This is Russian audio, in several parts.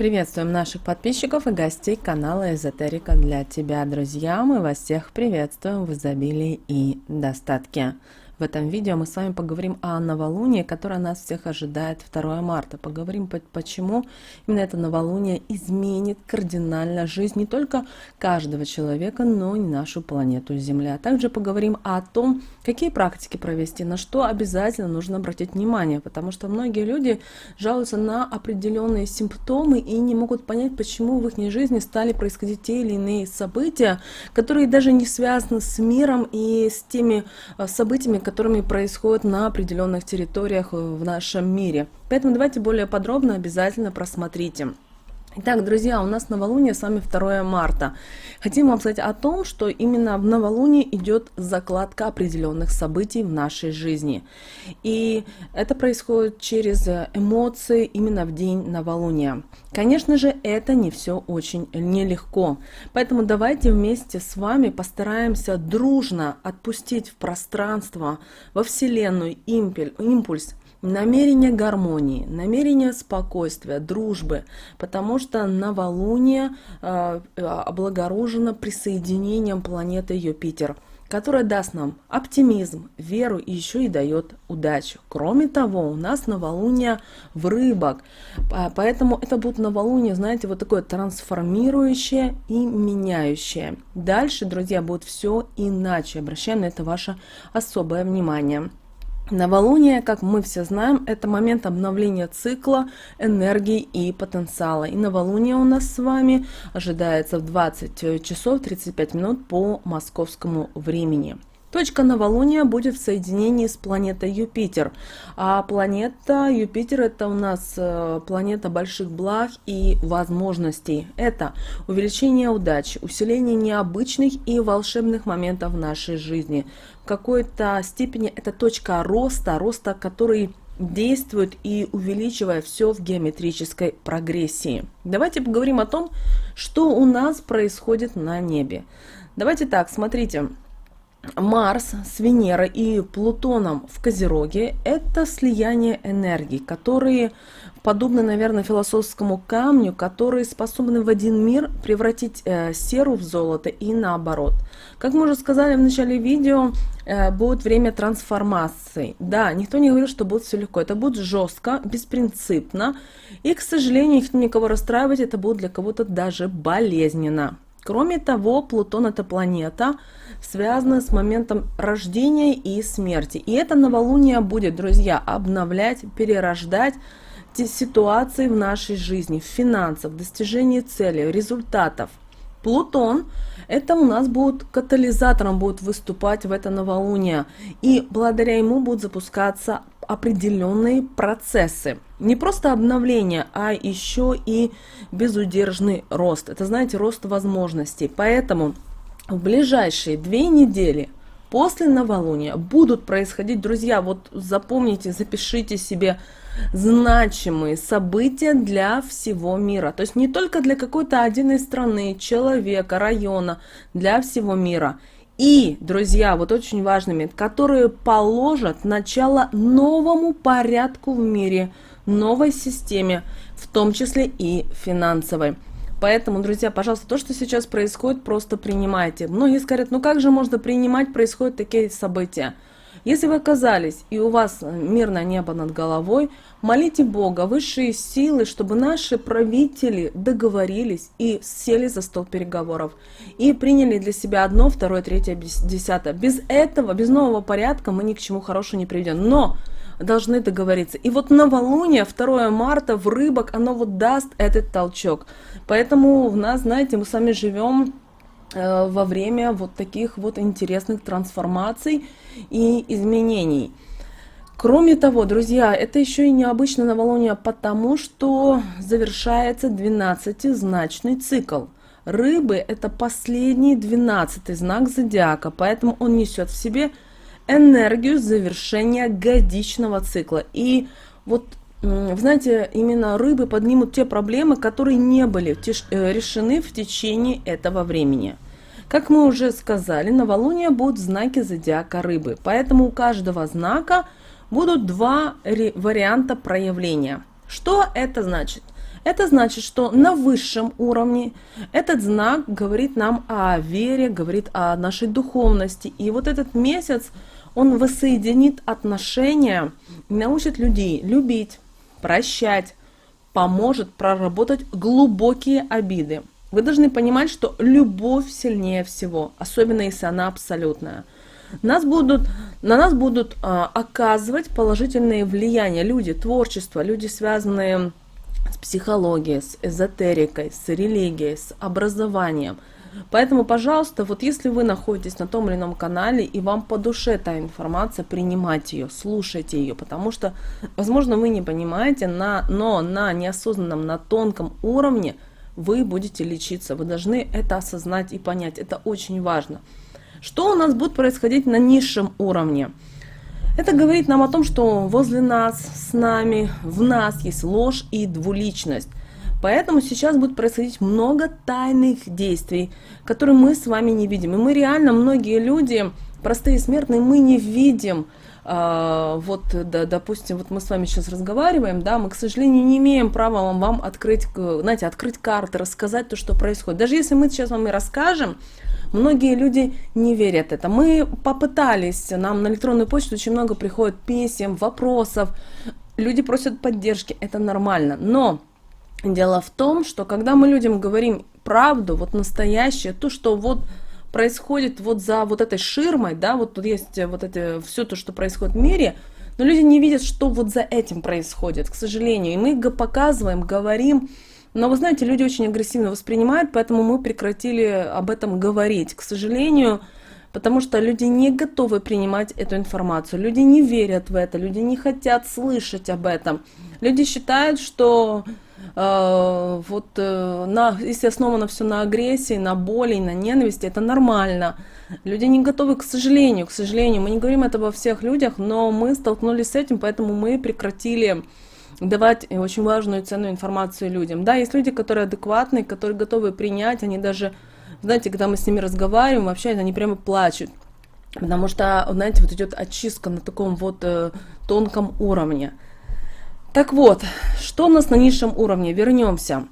Приветствуем наших подписчиков и гостей канала Эзотерика для тебя, друзья. Мы вас всех приветствуем в изобилии и достатке. В этом видео мы с вами поговорим о новолунии, которое нас всех ожидает 2 марта. Поговорим, почему именно это новолуние изменит кардинально жизнь не только каждого человека, но и нашу планету Земля. Также поговорим о том, какие практики провести, на что обязательно нужно обратить внимание, потому что многие люди жалуются на определенные симптомы и не могут понять, почему в их жизни стали происходить те или иные события, которые даже не связаны с миром и с теми событиями, которыми происходят на определенных территориях в нашем мире. Поэтому давайте более подробно обязательно просмотрите. Итак, друзья, у нас новолуние с вами 2 марта. Хотим вам сказать о том, что именно в новолуние идет закладка определенных событий в нашей жизни. И это происходит через эмоции именно в день новолуния. Конечно же, это не все очень нелегко. Поэтому давайте вместе с вами постараемся дружно отпустить в пространство, во Вселенную импульс, намерение гармонии, намерение спокойствия, дружбы, потому что новолуние облагорожено присоединением планеты Юпитер, которая даст нам оптимизм, веру и еще и дает удачу. Кроме того, у нас новолуние в Рыбах, поэтому это будет новолуние, знаете, вот такое трансформирующее и меняющее. Дальше, друзья, будет все иначе. Обращаем на это ваше особое внимание. Новолуние, как мы все знаем, это момент обновления цикла, энергии и потенциала. И новолуние у нас с вами ожидается в 20 часов 35 минут по московскому времени. Точка новолуния будет в соединении с планетой Юпитер. А планета Юпитер — это у нас планета больших благ и возможностей. Это увеличение удачи, усиление необычных и волшебных моментов в нашей жизни. В какой-то степени это точка роста, который действует и увеличивая все в геометрической прогрессии. Давайте поговорим о том, что у нас происходит на небе. Давайте так, смотрите. Марс с Венерой и Плутоном в Козероге – это слияние энергий, которые подобны, наверное, философскому камню, которые способны в один мир превратить серу в золото и наоборот. Как мы уже сказали в начале видео, будет время трансформации. Да, никто не говорит, что будет все легко. Это будет жестко, беспринципно. И, к сожалению, никого расстраивать, это будет для кого-то даже болезненно. Кроме того, Плутон — это планета, связанная с моментом рождения и смерти. И это новолуние будет, друзья, обновлять, перерождать те ситуации в нашей жизни, в финансах, в достижении целей, результатов. Плутон — это у нас будет катализатором, будет выступать в это новолуние. И благодаря ему будут запускаться определенные процессы. Не просто обновление, а еще и безудержный рост. Это, знаете, рост возможностей. Поэтому в ближайшие 2 недели после новолуния будут происходить, друзья, вот запомните, запишите себе значимые события для всего мира. То есть не только для какой-то отдельной страны, человека, района, для всего мира. И, друзья, вот очень важный момент, которые положат начало новому порядку в мире, новой системе, в том числе и финансовой. Поэтому, друзья, пожалуйста, то, что сейчас происходит, просто принимайте. Многие скажут, ну как же можно принимать, происходят такие события? Если вы оказались и у вас мирное небо над головой, молите Бога, высшие силы, чтобы наши правители договорились и сели за стол переговоров и приняли для себя 1, 2, 3, 10. Без этого, без нового порядка мы ни к чему хорошему не приведем. Но должны договориться. И вот новолуние 2 марта в Рыбах, оно вот даст этот толчок. Поэтому у нас, знаете, мы с вами живем во время вот таких вот интересных трансформаций и изменений. Кроме того, друзья, это еще и необычное новолуние, потому что завершается 12-значный цикл. Рыбы — это последний 12-й знак зодиака, поэтому он несет в себе энергию завершения годичного цикла. И вот, вы знаете, именно рыбы поднимут те проблемы, которые не были решены в течение этого времени. Как мы уже сказали, новолуние будут в знаке зодиака Рыбы, поэтому у каждого знака будут 2 варианта проявления. Что это значит? Это значит, что на высшем уровне этот знак говорит нам о вере, говорит о нашей духовности. И вот этот месяц, он воссоединит отношения, научит людей любить, прощать, поможет проработать глубокие обиды. Вы должны понимать, что любовь сильнее всего, особенно если она абсолютная. На нас будут оказывать положительные влияния люди, творчество, люди, связанные с психологией, с эзотерикой, с религией, с образованием. Поэтому, пожалуйста, вот если вы находитесь на том или ином канале, и вам по душе эта информация, принимайте ее, слушайте ее, потому что, возможно, вы не понимаете, но на неосознанном, на тонком уровне вы будете лечиться. Вы должны это осознать и понять. Это очень важно. Что у нас будет происходить на низшем уровне? Это говорит нам о том, что возле нас, с нами, в нас есть ложь и двуличность. Поэтому сейчас будет происходить много тайных действий, которые мы с вами не видим. И мы реально, многие люди, простые смертные, мы не видим. Допустим, вот мы с вами сейчас разговариваем, да, мы, к сожалению, не имеем права вам открыть, знаете, открыть карты, рассказать то, что происходит. Даже если мы сейчас вам и расскажем, многие люди не верят это. Мы попытались, нам на электронную почту очень много приходит писем, вопросов, люди просят поддержки, это нормально. Но дело в том, что когда мы людям говорим правду, вот настоящее, то, что вот происходит вот за вот этой ширмой, да, вот тут есть вот это все то, что происходит в мире, но люди не видят, что вот за этим происходит, к сожалению. И мы показываем, говорим, но вы знаете, люди очень агрессивно воспринимают, поэтому мы прекратили об этом говорить, к сожалению, потому что люди не готовы принимать эту информацию, люди не верят в это, люди не хотят слышать об этом. Люди считают, что если основано все на агрессии, на боли, на ненависти, это нормально. Люди не готовы, к сожалению, мы не говорим это во всех людях, но мы столкнулись с этим, поэтому мы прекратили давать очень важную и ценную информацию людям. Да, есть люди, которые адекватные, которые готовы принять, они даже, знаете, когда мы с ними разговариваем, вообще они прямо плачут, потому что, знаете, вот идет очистка на таком вот тонком уровне. Так вот, что у нас на низшем уровне? Вернемся.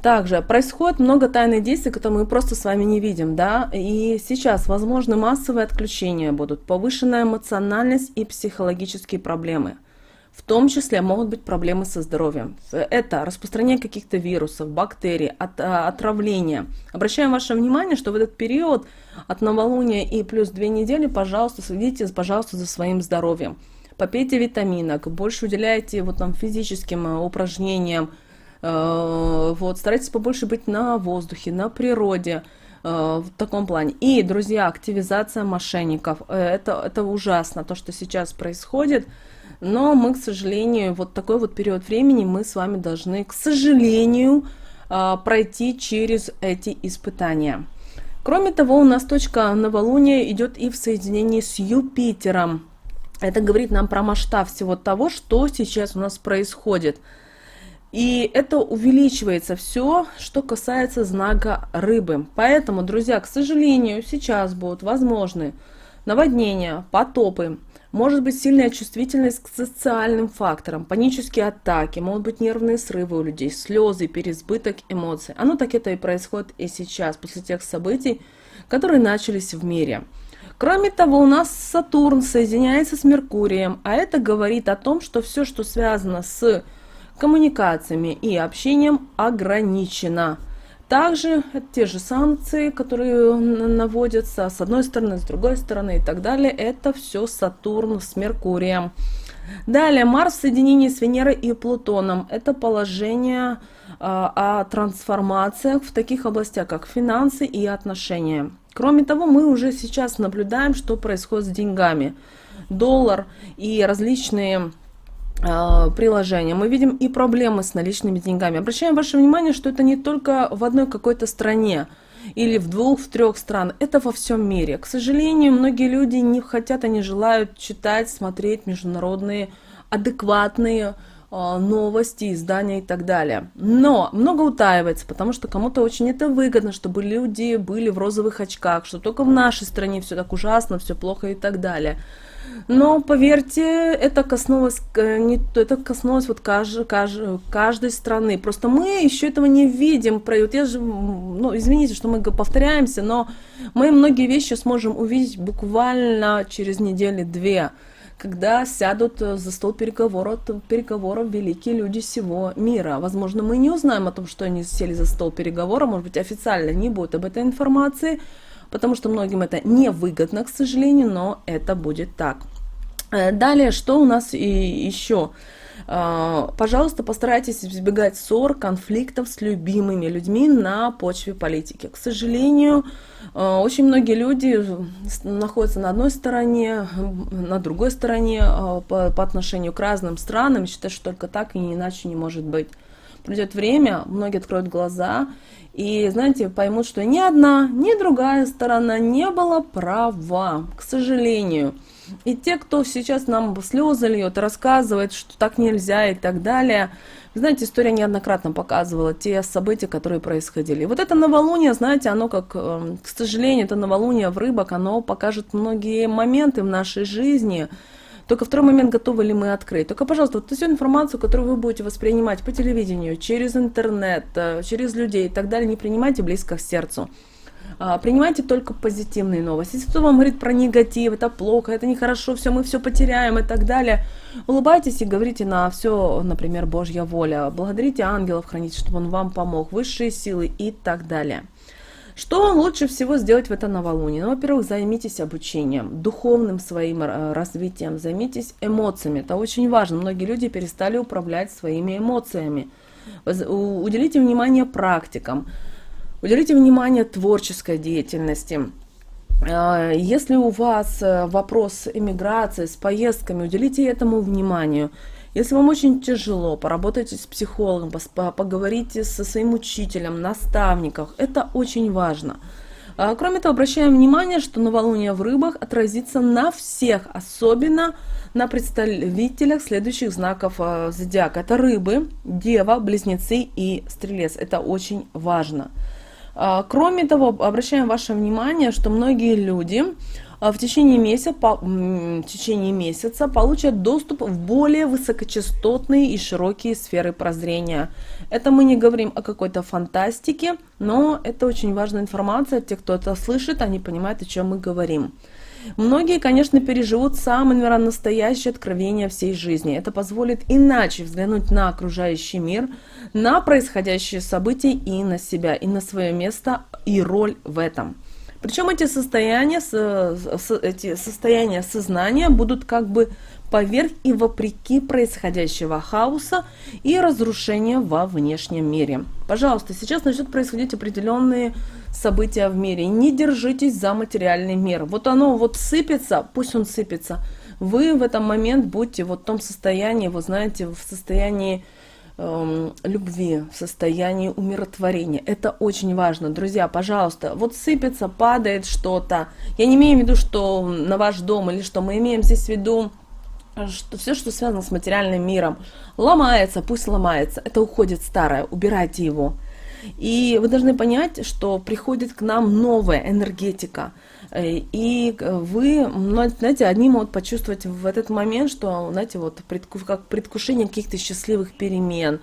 Также происходит много тайных действий, которые мы просто с вами не видим, да, и сейчас возможны массовые отключения будут, повышенная эмоциональность и психологические проблемы. В том числе могут быть проблемы со здоровьем. Это распространение каких-то вирусов, бактерий, отравление. Обращаем ваше внимание, что в этот период от новолуния и плюс 2 недели, пожалуйста, следите, пожалуйста, за своим здоровьем. Попейте витаминок, больше уделяйте вот там физическим упражнениям, старайтесь побольше быть на воздухе, на природе, в таком плане. И, друзья, активизация мошенников, это ужасно, то, что сейчас происходит, но мы, к сожалению, вот такой вот период времени мы с вами должны, к сожалению, пройти через эти испытания. Кроме того, у нас точка новолуния идет и в соединении с Юпитером. Это говорит нам про масштаб всего того, что сейчас у нас происходит. И это увеличивается все, что касается знака рыбы. Поэтому, друзья, к сожалению, сейчас будут возможны наводнения, потопы, может быть сильная чувствительность к социальным факторам, панические атаки, могут быть нервные срывы у людей, слезы, переизбыток эмоций. Оно так это и происходит и сейчас, после тех событий, которые начались в мире. Кроме того, у нас Сатурн соединяется с Меркурием, а это говорит о том, что все, что связано с коммуникациями и общением, ограничено. Также те же санкции, которые наводятся с одной стороны, с другой стороны и так далее, это все Сатурн с Меркурием. Далее, Марс в соединении с Венерой и Плутоном. Это положение о трансформациях в таких областях, как финансы и отношения. Кроме того, мы уже сейчас наблюдаем, что происходит с деньгами. Доллар и различные приложения. Мы видим и проблемы с наличными деньгами. Обращаем ваше внимание, что это не только в одной какой-то стране или в 2-3 странах. Это во всем мире. К сожалению, многие люди не хотят, они желают читать, смотреть международные адекватные новости, издания и так далее. Но много утаивается, потому что кому-то очень это выгодно, чтобы люди были в розовых очках, что только в нашей стране все так ужасно, все плохо и так далее. Но поверьте, это коснулось, это коснулось вот каждой страны. Просто мы еще этого не видим. Вот я же, ну, извините, что мы повторяемся, но мы многие вещи сможем увидеть буквально через недели-две, когда сядут за стол переговоров великие люди всего мира. Возможно, мы не узнаем о том, что они сели за стол переговоров, может быть, официально не будет об этой информации, потому что многим это невыгодно, к сожалению, но это будет так. Далее, что у нас еще? Пожалуйста, постарайтесь избегать ссор, конфликтов с любимыми людьми на почве политики. К сожалению, очень многие люди находятся на одной стороне, на другой стороне по отношению к разным странам, считают, что только так и иначе не может быть. Придет время, многие откроют глаза и, знаете, поймут, что ни одна, ни другая сторона не была права, к сожалению. И те, кто сейчас нам слезы льет, рассказывает, что так нельзя и так далее, знаете, история неоднократно показывала те события, которые происходили. И вот это новолуние, знаете, оно как, к сожалению, это новолуние в рыбах, оно покажет многие моменты в нашей жизни. Только второй момент, готовы ли мы открыть. Только, пожалуйста, вот всю информацию, которую вы будете воспринимать по телевидению, через интернет, через людей и так далее, не принимайте близко к сердцу. Принимайте только позитивные новости. Если кто вам говорит про негатив, это плохо, это нехорошо, все, мы все потеряем и так далее, улыбайтесь и говорите на все, например, Божья воля. Благодарите ангелов, хранить, чтобы он вам помог, высшие силы и так далее. Что лучше всего сделать в это новолуние? Ну, во-первых, займитесь обучением, духовным своим развитием, займитесь эмоциями. Это очень важно. Многие люди перестали управлять своими эмоциями. Уделите внимание практикам. Уделите внимание творческой деятельности. Если у вас вопрос эмиграции с поездками, уделите этому вниманию. Если вам очень тяжело, поработайте с психологом, поговорите со своим учителем, наставником. Это очень важно. Кроме того, обращаем внимание, что новолуние в рыбах отразится на всех, особенно на представителях следующих знаков зодиака. Это рыбы, дева, близнецы и стрелец. Это очень важно. Кроме того, обращаем ваше внимание, что многие люди в течение месяца получат доступ в более высокочастотные и широкие сферы прозрения. Это мы не говорим о какой-то фантастике, но это очень важная информация. Те, кто это слышит, они понимают, о чем мы говорим. Многие, конечно, переживут самое, наверное, настоящее откровение всей жизни. Это позволит иначе взглянуть на окружающий мир, на происходящие события и на себя, и на свое место и роль в этом. Причем эти состояния сознания будут как бы поверх и вопреки происходящего хаоса и разрушения во внешнем мире. Пожалуйста, сейчас начнут происходить определенные события в мире. Не держитесь за материальный мир. Вот оно вот сыпется, пусть он сыпется. Вы в этот момент будьте вот в том состоянии, вы знаете, в состоянии любви, в состоянии умиротворения. Это очень важно. Друзья, пожалуйста, вот сыпется, падает что-то. Я не имею в виду, что на ваш дом или что. Мы имеем здесь в виду, что все, что связано с материальным миром, ломается, пусть ломается. Это уходит старое, убирайте его. И вы должны понять, что приходит к нам новая энергетика. И вы, знаете, одни могут почувствовать в этот момент, что, знаете, вот как предвкушение каких-то счастливых перемен,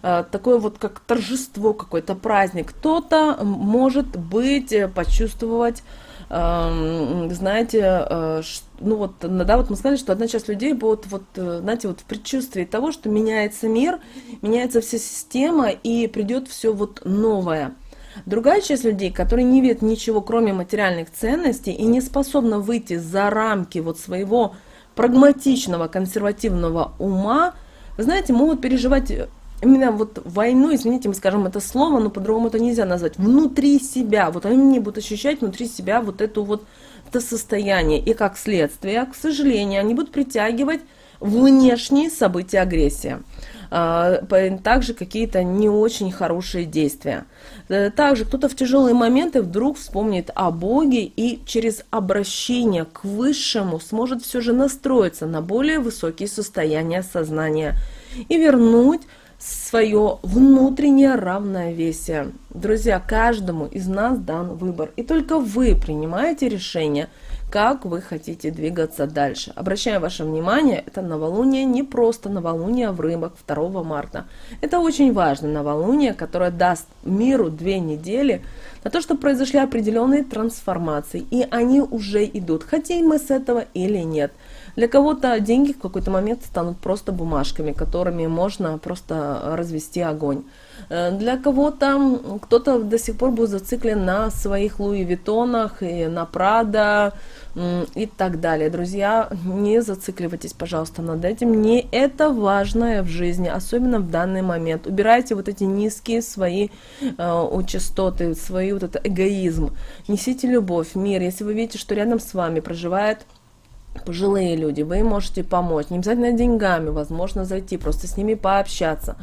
такое вот как торжество, какой-то праздник. Кто-то, может быть, почувствовать, знаете, ну вот, да, вот мы сказали, что одна часть людей будет, вот, знаете, вот в предчувствии того, что меняется мир, меняется вся система и придет все вот новое. Другая часть людей, которые не видят ничего, кроме материальных ценностей и не способна выйти за рамки вот своего прагматичного, консервативного ума, вы знаете, могут переживать именно вот войну, извините, мы скажем это слово, но по-другому это нельзя назвать, внутри себя. Вот они не будут ощущать внутри себя вот эту вот это состояние. И как следствие, к сожалению, они будут притягивать внешние события агрессии. Также какие-то не очень хорошие действия. Также кто-то в тяжелые моменты вдруг вспомнит о Боге и через обращение к Высшему сможет все же настроиться на более высокие состояния сознания и вернуть свое внутреннее равновесие. Друзья, каждому из нас дан выбор, и только вы принимаете решение, как вы хотите двигаться дальше. Обращаю ваше внимание, это новолуние не просто новолуние в рыбах 2 марта. Это очень важное новолуние, которое даст миру 2 недели на то, чтобы произошли определенные трансформации, и они уже идут, хотим мы с этого или нет. Для кого-то деньги в какой-то момент станут просто бумажками, которыми можно просто развести огонь. Для кого-то, кто-то до сих пор будет зациклен на своих Луи Виттонах и на Прада и так далее. Друзья, не зацикливайтесь, пожалуйста, над этим. Не это важное в жизни, особенно в данный момент. Убирайте вот эти низкие свои частоты, свой вот этот эгоизм. Несите любовь, мир. Если вы видите, что рядом с вами проживает пожилые люди, вы им можете помочь, не обязательно деньгами, возможно, зайти, просто с ними пообщаться,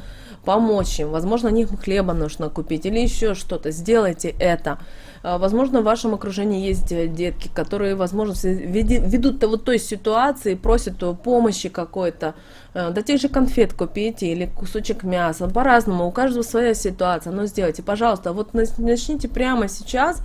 помочь им, возможно, них хлеба нужно купить или еще что-то, сделайте это. Возможно, в вашем окружении есть детки, которые, возможно, ведут вот той ситуации, просят помощи какой-то, да тех же конфет купите или кусочек мяса, по-разному, у каждого своя ситуация, но сделайте, пожалуйста, вот начните прямо сейчас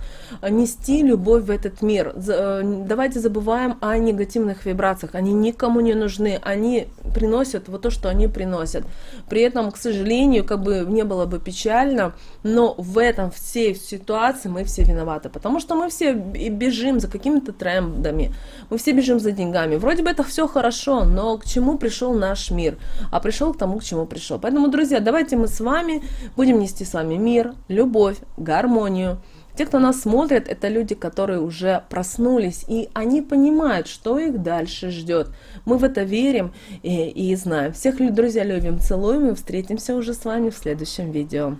нести любовь в этот мир. Давайте забываем о негативных вибрациях, они никому не нужны, они приносят вот то, что они приносят. При этом, к сожалению, как бы не было бы печально, но в этом всей ситуации мы все виноваты, потому что мы все бежим за какими-то трендами, мы все бежим за деньгами. Вроде бы это все хорошо, но к чему пришел наш мир? А пришел к тому, к чему пришел. Поэтому, друзья, давайте мы с вами будем нести с вами мир, любовь, гармонию. Те, кто нас смотрит, это люди, которые уже проснулись, и они понимают, что их дальше ждет. Мы в это верим и знаем. Всех, друзья, любим, целуем, и встретимся уже с вами в следующем видео.